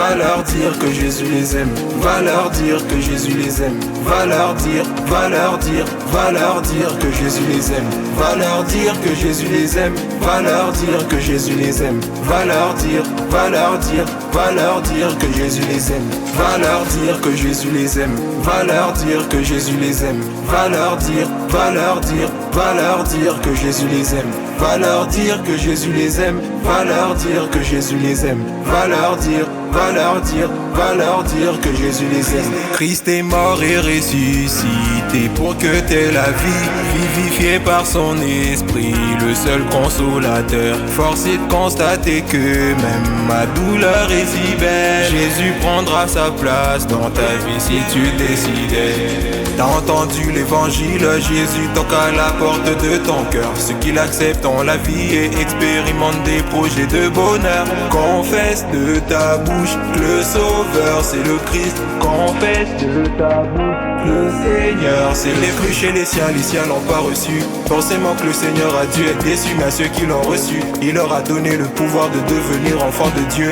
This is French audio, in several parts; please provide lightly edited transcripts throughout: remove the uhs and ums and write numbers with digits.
va leur dire que Jésus les aime, va leur dire que Jésus les aime, va leur dire, va leur dire, va leur dire que Jésus les aime, va leur dire que Jésus les aime, va leur dire que Jésus les aime, va leur dire, va leur dire, va leur dire que Jésus les aime, va leur dire que Jésus les aime, va leur dire que Jésus les aime, va leur dire, va leur dire, va leur dire que Jésus les aime, va leur dire que Jésus les aime, va leur dire que Jésus les aime, va leur dire, va leur dire, va leur dire que Jésus les aime. Christ est mort et ressuscité pour que t'aies la vie, vivifié par son esprit, le seul consolateur. Force est de constater que même ma douleur est si belle, Jésus prendra sa place dans ta vie si tu décidais. T'as entendu l'évangile, Jésus toque à la porte de ton cœur. Ceux qui l'acceptent ont la vie et expérimentent des projets de bonheur. Confesse de ta bouche que le Sauveur c'est le Christ. Confesse de ta bouche que le Seigneur c'est les plus chez les siens l'ont pas reçu. Forcément que le Seigneur a dû être déçu, mais à ceux qui l'ont reçu, il leur a donné le pouvoir de devenir enfants de Dieu.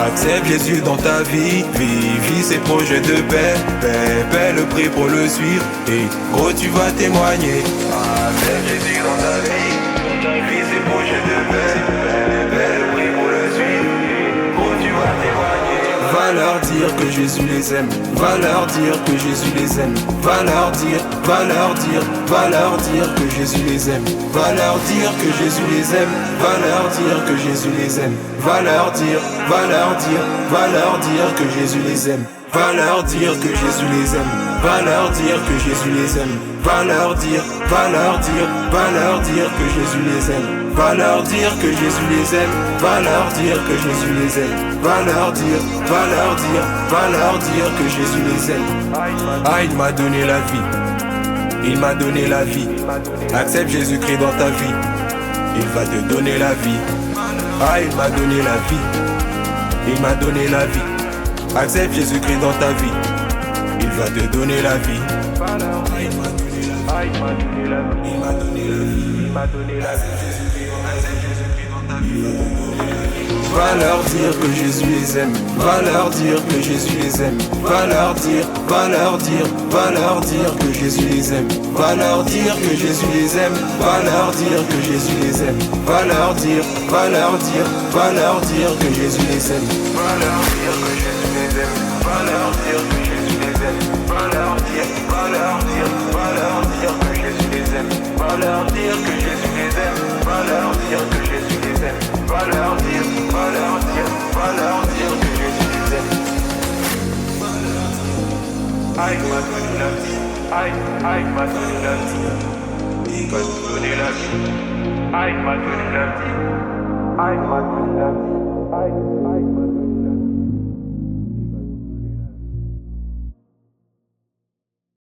Accepte Jésus dans ta vie, vis ses projets de paix, paie le prix pour le suivre, et gros tu vas témoigner. Accepte Jésus dans ta vie, vis ses projets de paix, paie le prix pour le suivre, et gros tu vas témoigner. Va leur dire que Jésus les aime, va leur dire que Jésus les aime, va leur dire, va leur dire, va leur dire que Jésus les aime, va leur dire que Jésus les aime, va leur dire que Jésus les aime, va leur dire, va leur dire, va leur dire que Jésus les aime, va leur dire que Jésus les aime, va leur dire que Jésus les aime, va leur dire, va leur dire, va leur dire que Jésus les aime, va leur dire que Jésus les aime, va leur dire que Jésus les aime, va leur dire, va leur dire, va leur dire que Jésus les aime. Ah, il m'a donné la vie, il m'a donné la vie. Accepte Jésus-Christ dans ta vie, il va te donner la vie. Ah, il m'a donné la vie, il m'a donné la vie. Accepte Jésus-Christ dans ta vie, il va te donner la vie. Ah, il m'a donné la vie, il m'a donné la vie, il m'a donné la vie, il m'a donné la vie. Accepte Jésus-Christ dans ta vie, il va te donner la vie. Va leur dire que Jésus les aime, va leur dire que Jésus les aime, va leur dire, va leur dire, va leur dire que Jésus les aime, va leur dire que Jésus les aime, va leur dire que Jésus les aime, va leur dire, va leur dire, va leur dire que Jésus les aime, va leur dire que Jésus les aime, va leur dire que Jésus les aime, va leur dire, va leur dire, va leur dire que Jésus les aime, va leur dire que Jésus les aime, va leur dire que Jésus les aime, va leur dire, va leur dire, va leur dire que Jésus les aime. Aïe, m'a donné la vie, aïe, m'a donné la vie, il va te donner la vie, aïe, m'a donné la vie, aïe, m'a donné la vie, aïe, m'a donné la vie.